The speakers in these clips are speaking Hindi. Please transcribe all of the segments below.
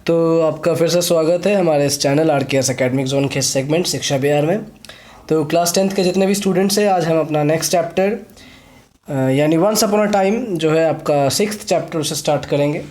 तो आपका फिर से स्वागत है हमारे इस चैनल RKS एकेडमिक जोन के सेगमेंट शिक्षा बिहार में। तो क्लास 10th के जितने भी स्टूडेंट्स हैं, आज हम अपना नेक्स्ट चैप्टर यानी वंस अपॉन अ टाइम जो है आपका 6th चैप्टर उसे स्टार्ट करेंगे।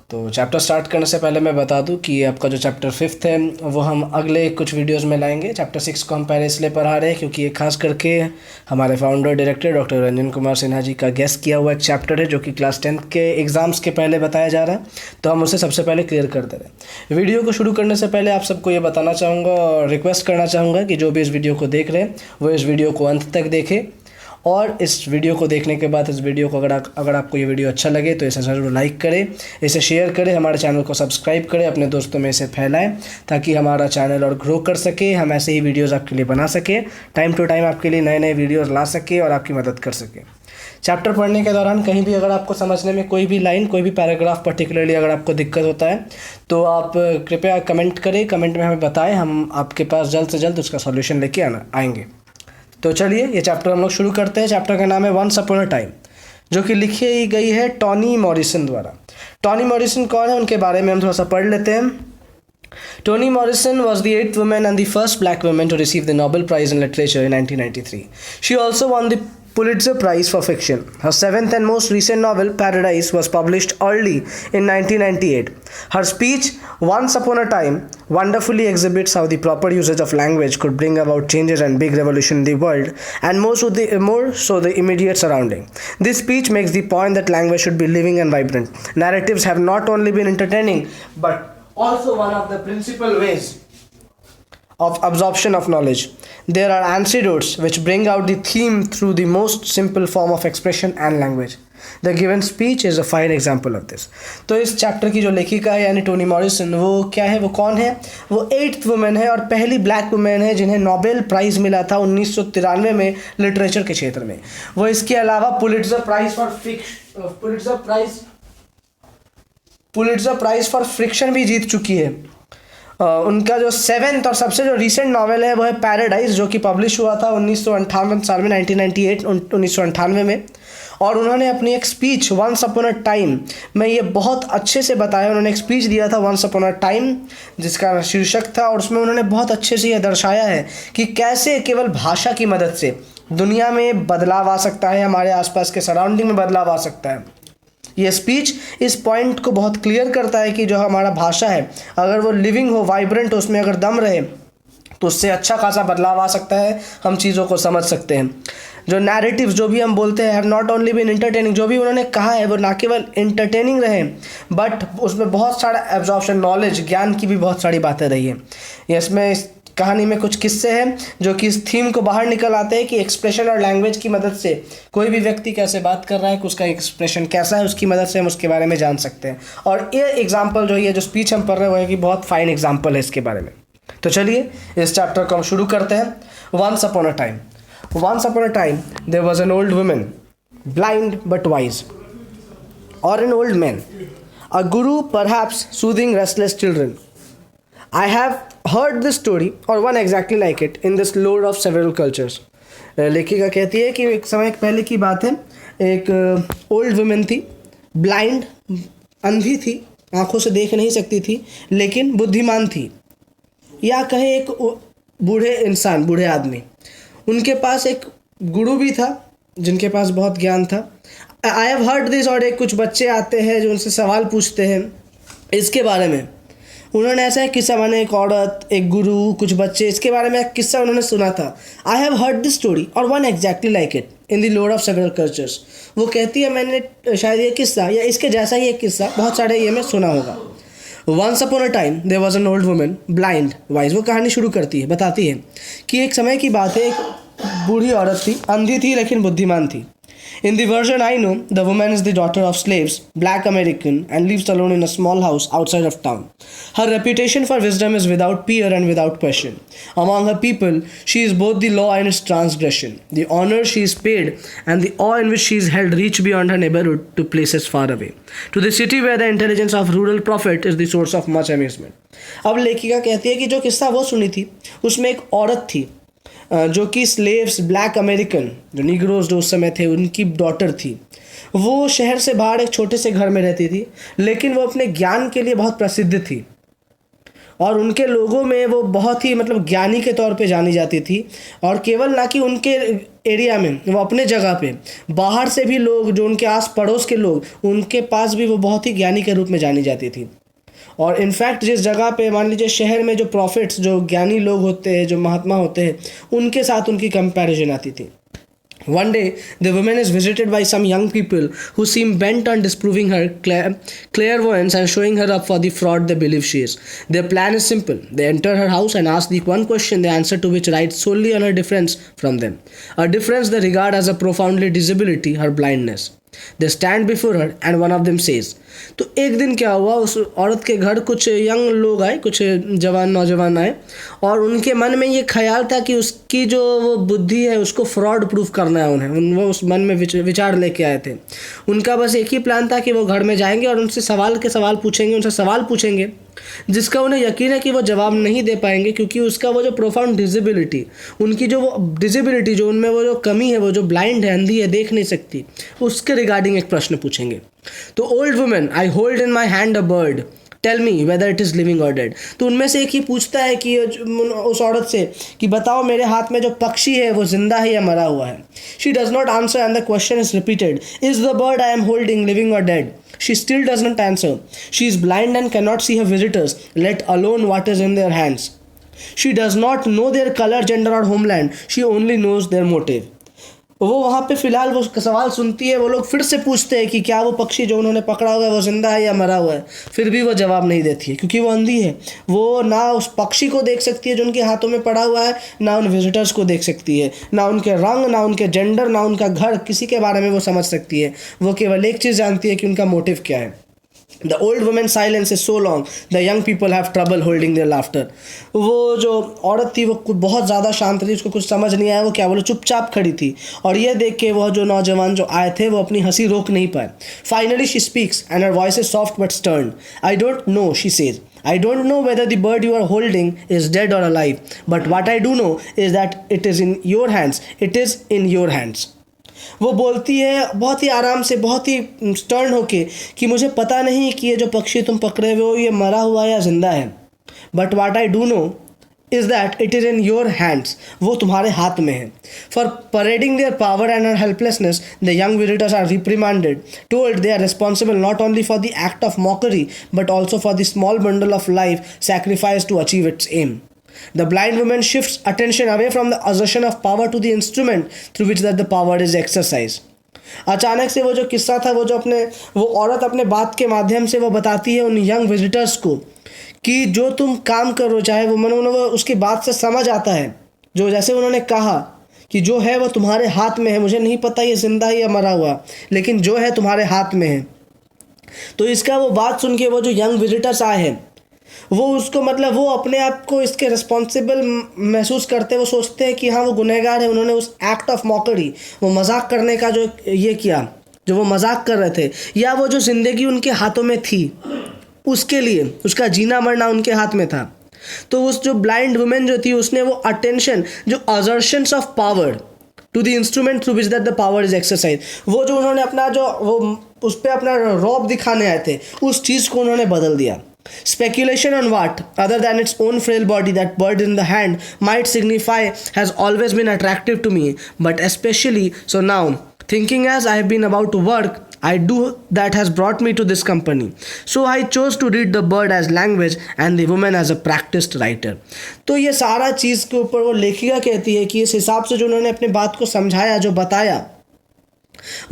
तो चैप्टर स्टार्ट करने से पहले मैं बता दूं कि आपका जो चैप्टर 5th है वो हम अगले कुछ वीडियोस में लाएंगे। चैप्टर 6 को हम पहले इसलिए पढ़ा रहे हैं क्योंकि ये खास करके हमारे founder director doctor Ranjan Kumar Sinha ji का गेस्ट किया हुआ एक चैप्टर है जो कि क्लास 10th के एग्ज़ाम्स के पहले बताया जा रहा है, तो हम उसे सबसे पहले क्लियर कर दे रहे हैं। वीडियो को शुरू करने से पहले आप सबको ये बताना चाहूँगा और रिक्वेस्ट करना चाहूँगा कि जो भी इस वीडियो को देख रहे हैं वो इस वीडियो को अंत तक देखें, और इस वीडियो को देखने के बाद इस वीडियो को अगर आपको ये वीडियो अच्छा लगे तो इसे ज़रूर लाइक करें, इसे शेयर करें, हमारे चैनल को सब्सक्राइब करें, अपने दोस्तों में इसे फैलाएं ताकि हमारा चैनल और ग्रो कर सके, हम ऐसे ही वीडियोज़ आपके लिए बना सके, टाइम टू टाइम आपके लिए नए नए वीडियोज़ ला सके और आपकी मदद कर सके। चैप्टर पढ़ने के दौरान कहीं भी अगर आपको समझने में कोई भी लाइन, कोई भी पैराग्राफ पर्टिकुलरली अगर आपको दिक्कत होता है तो आप कृपया कमेंट करें, कमेंट में हमें बताएं, हम आपके पास जल्द से जल्द उसका सॉल्यूशन लेके आएंगे। तो चलिए ये चैप्टर हम लोग शुरू करते हैं। चैप्टर का नाम है वंस अपॉन अ टाइम, जो कि लिखी गई है टॉनी मॉरिसन द्वारा। टॉनी मॉरिसन कौन है, उनके बारे में हम थोड़ा सा पढ़ लेते हैं। Toni Morrison was the 8th woman and the first black woman to receive the Nobel Prize in Literature in 1993. She also won the Pulitzer Prize for fiction. Her 7th and most recent novel, Paradise, was published early in 1998. Her speech, Once Upon a Time, wonderfully exhibits how the proper usage of language could bring about changes and big revolution in the world, and more so the immediate surrounding. This speech makes the point that language should be living and vibrant. Narratives have not only been entertaining, but also one of the principal ways of absorption of knowledge. There are antidotes which bring out the theme through the most simple form of expression and language. The given speech is a fine example of this. तो इस चैप्टर की जो लेखिका है यानी टोनी मॉरिसन, वो क्या है, वो कौन है? वो 8th वुमेन है और पहली ब्लैक वुमेन है जिन्हें नोबेल प्राइज़ मिला था 1993 में लिटरेचर के क्षेत्र में। वो इसके अलावा पुलिट्ज़र प्राइज़ फॉर फ्रिक्शन भी जीत चुकी है। उनका जो 7th और सबसे जो रीसेंट नावल है वो है पैराडाइज, जो कि पब्लिश हुआ था 1958 साल में, 1998 में। और उन्होंने अपनी एक speech once upon a time में ये बहुत अच्छे से बताया। उन्होंने एक स्पीच दिया था वंस अपॉन अ टाइम जिसका शीर्षक था, और उसमें उन्होंने बहुत अच्छे से ये दर्शाया है कि कैसे केवल भाषा की मदद से दुनिया में बदलाव आ सकता है, हमारे आसपास के सराउंडिंग में बदलाव आ सकता है। ये स्पीच इस पॉइंट को बहुत क्लियर करता है कि जो हमारा भाषा है अगर वो लिविंग हो, वाइब्रेंट हो, उसमें अगर दम रहे तो उससे अच्छा खासा बदलाव आ सकता है, हम चीज़ों को समझ सकते हैं। जो नैरेटिव्स जो भी हम बोलते हैं have not only been entertaining, जो भी उन्होंने कहा है वो ना केवल इंटरटेनिंग रहे बट उसमें बहुत सारा एब्जॉर्प्शन, नॉलेज, ज्ञान की भी बहुत सारी बातें रही हैं। इसमें इस कहानी में कुछ किस्से हैं जो कि इस थीम को बाहर निकल आते हैं कि एक्सप्रेशन और लैंग्वेज की मदद से कोई भी व्यक्ति कैसे बात कर रहा है, कि उसका एक्सप्रेशन कैसा है, उसकी मदद से हम उसके बारे में जान सकते हैं। और ये एग्जाम्पल जो है, जो स्पीच हम पढ़ रहे हैं वो है कि बहुत फाइन एग्जाम्पल है इसके बारे में। तो चलिए इस चैप्टर को हम शुरू करते हैं। Once upon a time. Once upon a time, there was an old woman, blind but wise, or an old man, a guru perhaps soothing restless children. I have heard this story, or one exactly like it, in this lore of several cultures. लेखिका कहती है कि एक समय पहले की बात है, एक ओल्ड वुमेन थी, ब्लाइंड, अंधी थी, आंखों से देख नहीं सकती थी, लेकिन बुद्धिमान थी, या कहे एक बूढ़े इंसान, बूढ़े आदमी। उनके पास एक गुरु भी था जिनके पास बहुत ज्ञान था। आई हैव हर्ड दिस, और एक कुछ बच्चे आते हैं जो उनसे सवाल पूछते हैं इसके बारे में। उन्होंने ऐसा एक किस्सा, माने एक औरत, एक गुरु, कुछ बच्चे, इसके बारे में एक किस्सा उन्होंने सुना था। I have heard this story or one exactly like it in the lore of several cultures. वो कहती है मैंने शायद ये किस्सा या इसके जैसा ही एक किस्सा बहुत सारे ये में सुना होगा। Once upon a time there was an old woman blind wise. वो कहानी शुरू करती है, बताती है कि एक समय की बात है, एक बूढ़ी औरत थी, अंधी थी लेकिन बुद्धिमान थी। In the version I know, the woman is the daughter of slaves, black American, and lives alone in a small house outside of town. Her reputation for wisdom is without peer and without question. Among her people, she is both the law and its transgression. The honor she is paid and the awe in which she is held reach beyond her neighborhood to places far away, to the city where the intelligence of rural prophet is the source of much amusement. अब लेखिका कहती है कि जो किस्सा वो सुनी थी उसमें एक औरत थी जो कि स्लेव्स, ब्लैक अमेरिकन, जो निग्रोज जो उस समय थे, उनकी डॉटर थी। वो शहर से बाहर एक छोटे से घर में रहती थी, लेकिन वो अपने ज्ञान के लिए बहुत प्रसिद्ध थी और उनके लोगों में वो बहुत ही मतलब ज्ञानी के तौर पे जानी जाती थी। और केवल ना कि उनके एरिया में, वो अपने जगह पे बाहर से भी लोग, जो उनके आस पड़ोस के लोग, उनके पास भी वो बहुत ही ज्ञानी के रूप में जानी जाती थी। और इनफैक्ट जिस जगह पे मान लीजिए शहर में जो प्रॉफिट्स, जो ज्ञानी लोग होते हैं, जो महात्मा होते हैं, उनके साथ उनकी कंपैरिजन आती थी। One day, the woman is visited by some young people who seem bent on disproving her clairvoyance and showing her up for the fraud they believe she is. Their plan is simple. They enter her house and ask the one question, the answer to which rides solely on her difference from them. A difference they regard as a profoundly disability, her blindness. They stand before her and one of them says. तो एक दिन क्या हुआ, उस औरत के घर कुछ यंग लोग आए, कुछ जवान नौजवान आए और उनके मन में ये ख्याल था कि उसकी जो वो बुद्धि है उसको फ्रॉड प्रूफ करना है उन्हें। वो उस मन में विचार लेके आए थे। उनका बस एक ही प्लान था कि वो घर में जाएंगे और उनसे सवाल पूछेंगे जिसका उन्हें यकीन है कि वो जवाब नहीं दे पाएंगे, क्योंकि उसका वो जो प्रोफाउंड डिसेबिलिटी, उनकी जो वो डिसेबिलिटी, जो उनमें वो जो कमी है, वो जो ब्लाइंड है, अंधी है, देख नहीं सकती, उसके रिगार्डिंग एक प्रश्न पूछेंगे। तो old woman, I hold in my hand a bird, tell me whether it is living और डेड। तो उनमें से एक ही पूछता है कि उस औरत से कि बताओ मेरे हाथ में जो पक्षी है वो जिंदा है या मरा हुआ है। She does not answer and the question is repeated, is the bird I am holding living और dead? She still does not answer. She is blind and cannot see her visitors, let alone what is in their hands. She does not know their color, gender or homeland. She only knows their motive. वो वहाँ पे फ़िलहाल वो सवाल सुनती है। वो लोग फिर से पूछते हैं कि क्या वो पक्षी जो उन्होंने पकड़ा हुआ है वो ज़िंदा है या मरा हुआ है। फिर भी वो जवाब नहीं देती है, क्योंकि वो अंधी है। वो ना उस पक्षी को देख सकती है जो उनके हाथों में पड़ा हुआ है, ना उन विजिटर्स को देख सकती है, ना उनके रंग, ना उनके जेंडर, ना उनका घर, किसी के बारे में वो समझ सकती है। वो केवल एक चीज़ जानती है कि उनका मोटिव क्या है। The old woman's silence is so long, the young people have trouble holding their laughter. वो जो औरत थी वो बहुत ज़्यादा शांत थी, उसको कुछ समझ नहीं आया, वो क्या बोले, चुपचाप खड़ी थी। और ये देख के वह जो नौजवान जो आए थे वो अपनी हंसी रोक नहीं पाए। Finally she speaks and her voice is soft but stern. I don't know, she says. I don't know whether the bird you are holding is dead or alive, but what I do know is that it is in your hands. It is in your hands. वो बोलती है बहुत ही आराम से, बहुत ही स्टर्न होके कि मुझे पता नहीं कि ये जो पक्षी तुम पकड़े हुए हो ये मरा हुआ या जिंदा है, but what I do know is that it is in your hands, वो तुम्हारे हाथ में है। For parading their power and her helplessness the young visitors are reprimanded, told they are responsible not only for the act of mockery but also for the small bundle of life sacrifice to achieve its aim. The blind woman shifts attention away from the assertion of power to the instrument through which that the power is exercised. अचानक से वो जो किस्सा था, वो औरत अपने बात के माध्यम से वो बताती है उन यंग विजिटर्स को कि जो तुम काम करो, चाहे वो उसकी बात से समझ आता है, जो जैसे उन्होंने कहा कि जो है वो तुम्हारे हाथ में है, मुझे नहीं पता ये जिंदा है या मरा हुआ, लेकिन जो है तुम्हारे हाथ में है। तो इसका वो बात सुन के वो जो यंग विजिटर्स आए हैं वो उसको मतलब वो अपने आप को इसके रिस्पॉन्सिबल महसूस करते, वो सोचते हैं कि हाँ वो गुनहगार है, उन्होंने उस एक्ट ऑफ मॉकरी, वो मजाक करने का जो ये किया, जो वो मजाक कर रहे थे, या वो जो ज़िंदगी उनके हाथों में थी उसके लिए, उसका जीना मरना उनके हाथ में था। तो उस जो ब्लाइंड वुमेन जो थी उसने वो अटेंशन, जो assertions of power to the instrument through which that the power is exercise, वो जो उन्होंने अपना जो वो उस पर अपना रौब दिखाने आए थे, उस चीज़ को उन्होंने बदल दिया। Speculation on what, other than its own frail body, that bird in the hand might signify has always been attractive to me, but especially so now, thinking as I have been about to work, I do that has brought me to this company. So I chose to read the bird as language and the woman as a practiced writer. तो ये सारा चीज़ के ऊपर वो लेखिका कहती है कि इस हिसाब से जो उन्होंने अपनी बात को समझाया, जो बताया,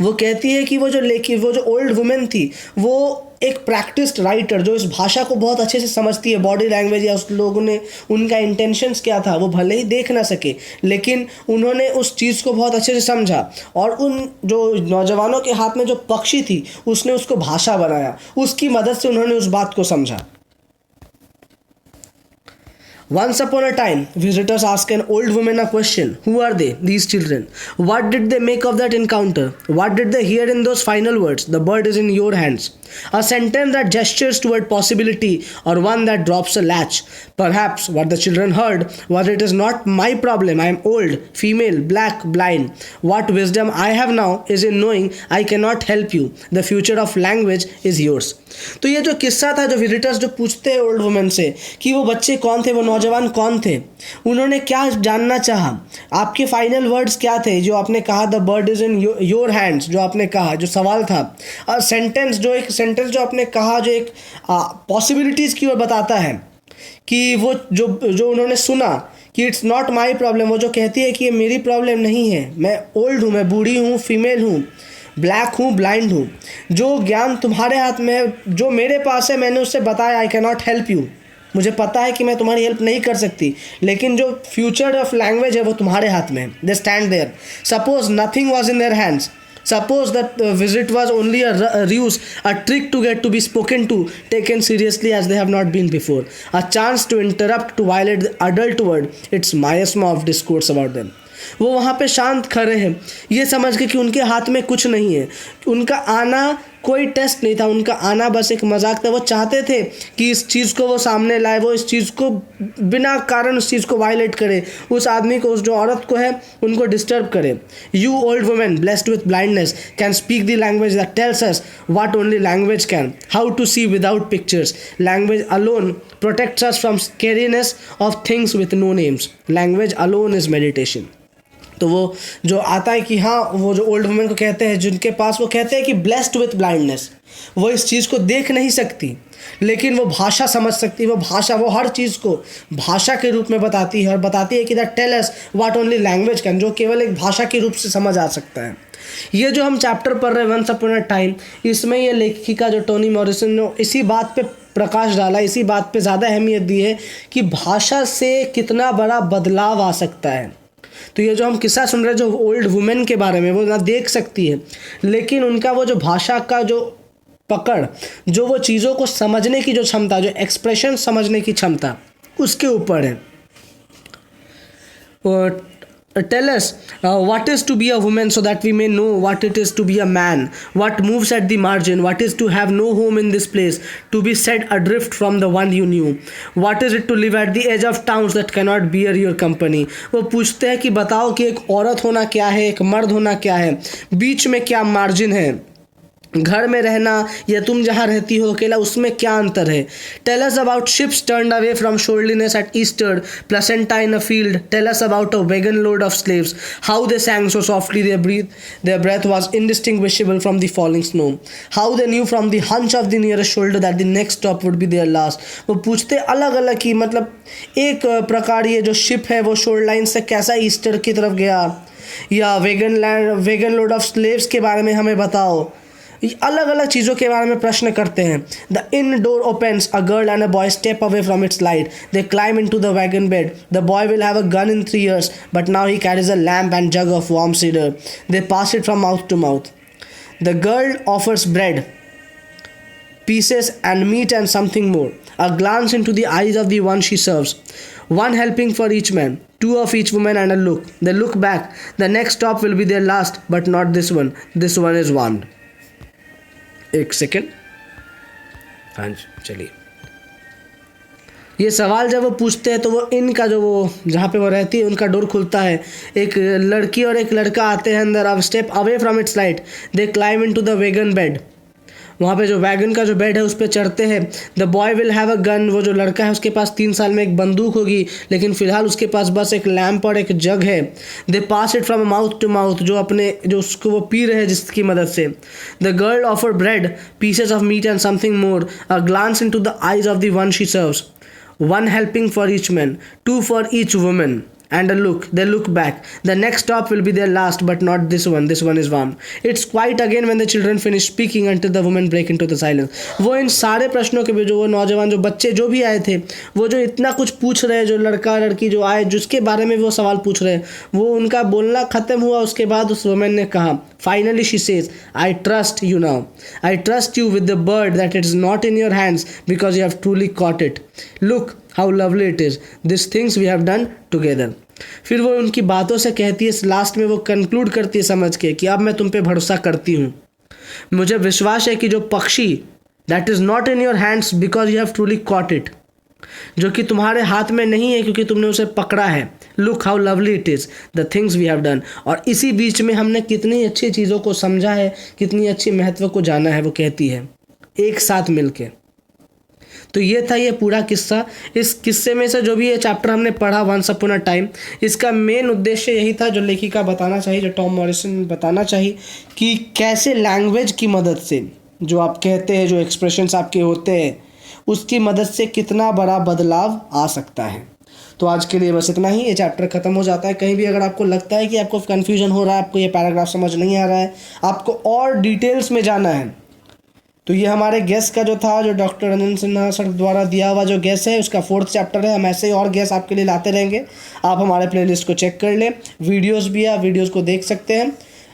वो कहती है कि वो जो ओल्ड वुमेन थी वो एक प्रैक्टिस्ड राइटर, जो इस भाषा को बहुत अच्छे से समझती है, बॉडी लैंग्वेज या उस लोगों ने उनका इंटेंशंस क्या था वो भले ही देख ना सके, लेकिन उन्होंने उस चीज़ को बहुत अच्छे से समझा और उन जो नौजवानों के हाथ में जो पक्षी थी उसने उसको भाषा बनाया, उसकी मदद से उन्होंने उस बात को समझा। Once upon a time, visitors asked an old woman a question. Who are they, these children? What did they make of that encounter? What did they hear in those final words? The bird is in your hands. A sentence that gestures toward possibility, or one that drops a latch. Perhaps what the children heard was, it is not my problem. I am old, female, black, blind. What wisdom I have now is in knowing I cannot help you. The future of language is yours. तो ये जो किस्सा था, जो विजिटर्स जो पूछते हैं ओल्ड वुमेन से कि वो बच्चे कौन थे, वो नौजवान कौन थे, उन्होंने क्या जानना चाहा, आपके फाइनल वर्ड्स क्या थे जो आपने कहा, the bird is in your hands, जो आपने कहा, जो सवाल था, और सेंटेंस जो आपने कहा, जो एक पॉसिबिलिटीज़ की ओर बताता है कि वो जो उन्होंने सुना कि इट्स नॉट माई प्रॉब्लम, वो जो कहती है कि ये मेरी प्रॉब्लम नहीं है, मैं ओल्ड हूँ, मैं बूढ़ी हूँ, फीमेल हूँ, ब्लैक हूँ, ब्लाइंड हूँ, जो ज्ञान तुम्हारे हाथ में है, जो मेरे पास है, मैंने उससे बताया, I can not help you, मुझे पता है कि मैं तुम्हारी हेल्प नहीं कर सकती, लेकिन जो फ्यूचर ऑफ लैंग्वेज है वो तुम्हारे हाथ में है. They stand there. Suppose nothing was in their hands. Suppose that visit was only a ruse, a trick to get to be spoken to, taken seriously as they have not been before, a chance to interrupt, to violate the adult word, its miasma of discourse about them. वो वहाँ पे शांत खड़े हैं, ये समझ के कि उनके हाथ में कुछ नहीं है, उनका आना कोई टेस्ट नहीं था, उनका आना बस एक मजाक था. वो चाहते थे कि इस चीज़ को वो सामने लाए, वो इस चीज़ को बिना कारण उस चीज़ को वायलेट करे, उस आदमी को, उस जो औरत को है उनको डिस्टर्ब करे. You old women blessed with blindness can speak the language that tells us what only language can, how to see without pictures. Language alone protects us from scariness of things with no names. Language alone is meditation. तो वो जो आता है कि हाँ, वो जो ओल्ड वुमेन को कहते हैं, जिनके पास, वो कहते हैं कि ब्लेस्ड विथ ब्लाइंडनेस, वो इस चीज़ को देख नहीं सकती लेकिन वो भाषा समझ सकती है. वो भाषा, वो हर चीज़ को भाषा के रूप में बताती है, और बताती है कि that tell us what only language can, जो केवल एक भाषा के रूप से समझ आ सकता है. ये जो हम चैप्टर पढ़ रहे हैं, वंस अपॉन अ टाइम, इसमें ये लेखिका जो टोनी मॉरिसन ने इसी बात पे प्रकाश डाला, इसी बात पे ज़्यादा अहमियत दी है कि भाषा से कितना बड़ा बदलाव आ सकता है. तो ये जो हम किस्सा सुन रहे हैं, जो ओल्ड वुमेन के बारे में, वो ना देख सकती है, लेकिन उनका वो जो भाषा का जो पकड़, जो वो चीज़ों को समझने की जो क्षमता, जो एक्सप्रेशन समझने की क्षमता, उसके ऊपर है. Tell us what is to be a woman, so that we may know what it is to be a man, what moves at the margin, what is to have no home in this place, to be set adrift from the one you knew, what is it to live at the edge of towns that cannot bear your company. वो पूछते हैं कि बताओ कि एक औरत होना क्या है, एक मर्द होना क्या है, बीच में क्या मार्जिन है, घर में रहना या तुम जहाँ रहती हो अकेला, उसमें क्या अंतर है. Tell us about ships turned away from shorelines at Easter, placenta in a field. Tell us about a wagon load of slaves, how they sang so softly their breath was indistinguishable from the falling snow, how they knew from the hunch of the nearest shoulder that the next stop would be their last. वो पूछते अलग अलग की, मतलब एक प्रकार ये जो शिप है वो शोर लाइन से कैसा ईस्टर की तरफ गया, या वेगन लोड ऑफ स्लेव्स के बारे में हमें बताओ. अलग अलग चीज़ों के बारे में प्रश्न करते हैं. The inn door opens, a girl and a boy step away from its light, they climb into the wagon bed. The boy will have a gun in 3 years, but now he carries a lamp and jug of warm cider. They pass it from mouth to mouth. The girl offers bread pieces and meat and something more, a glance into the eyes of the one she serves, one helping for each man, 2 of each woman, and a look. They look back. The next stop will be their last, but not this one. This one is warned. एक सेकेंड. हाँ जी, चलिए. ये सवाल जब वो पूछते हैं तो वो इनका जो वो जहाँ पे वो रहती है उनका डोर खुलता है. एक लड़की और एक लड़का आते हैं अंदर. अब step away from its light, they climb into the wagon bed. वहाँ पे जो वैगन का जो बेड है उस पर चढ़ते हैं. The boy will have a gun, वो जो लड़का है उसके पास 3 साल में एक बंदूक होगी, लेकिन फ़िलहाल उसके पास बस एक लैम्प और एक जग है. They pass it from mouth to mouth, जो उसको वो पी रहे हैं जिसकी मदद से. The girl offer bread, pieces of meat and something more, a glance into the eyes of the one she serves, one helping for each man, 2 for each woman, and a look. They look back. The next stop will be their last, but not this one. This one is warm. It's quiet again when the children finish speaking until the women break into the silence. वो इन सारे प्रश्नों के भी जो वो नौजवान जो बच्चे जो भी आए थे, वो जो इतना कुछ पूछ रहे हैं, जो लड़का लड़की जो आए जिसके बारे में वो सवाल पूछ रहे हैं, वो उनका बोलना ख़त्म हुआ. उसके बाद उस वुमेन ने कहा, Finally she says, I trust you now. I trust you with the bird that it is not in your hands because you have truly caught it. Look, how lovely it is, this things we have done together. फिर वो उनकी बातों से कहती है, लास्ट में वो कंक्लूड करती है समझ के कि अब मैं तुम पे भरोसा करती हूँ। मुझे विश्वास है कि जो पक्षी that is not in your hands because you have truly caught it, जो कि तुम्हारे हाथ में नहीं है क्योंकि तुमने उसे पकड़ा है। Look how lovely it is the things we have done. और इसी बीच में हमने कितनी अच्छी चीज़ों को समझा है, कितनी अच्छी महत्व को जाना है, वो कहती है एक साथ मिलके। तो ये था ये पूरा किस्सा। इस किस्से में से जो भी ये चैप्टर हमने पढ़ा वंस अपॉन अ टाइम, इसका मेन उद्देश्य यही था जो लेखिका बताना चाहिए, जो टॉम मॉरिसन बताना चाहिए कि कैसे लैंग्वेज की मदद से जो आप कहते हैं, जो एक्सप्रेशंस आपके होते हैं, उसकी मदद से कितना बड़ा बदलाव आ सकता है। तो आज के लिए बस इतना ही, ये चैप्टर ख़त्म हो जाता है। कहीं भी अगर आपको लगता है कि आपको कन्फ्यूजन हो रहा है, आपको ये पैराग्राफ समझ नहीं आ रहा है, आपको और डिटेल्स में जाना है, तो ये हमारे गेस का जो था, जो डॉक्टर रंजन सिन्हा सर द्वारा दिया हुआ जो गेस है, उसका 4th चैप्टर है। हम ऐसे ही और गेस आपके लिए लाते रहेंगे। आप हमारे प्लेलिस्ट को चेक कर लें, वीडियोस भी है, आप वीडियोस को देख सकते हैं,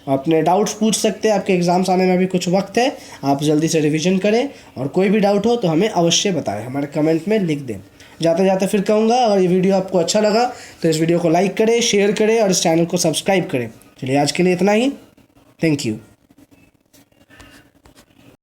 अपने डाउट्स पूछ सकते हैं। आपके एग्ज़ाम्स आने में अभी कुछ वक्त है, आप जल्दी से रिवीजन करें, और कोई भी डाउट हो तो हमें अवश्य बताएं, हमारे कमेंट में लिख दें। जाते जाते फिर कहूँगा, अगर ये वीडियो आपको अच्छा लगा तो इस वीडियो को लाइक करें, शेयर करें और इस चैनल को सब्सक्राइब करें। चलिए आज के लिए इतना ही, थैंक यू।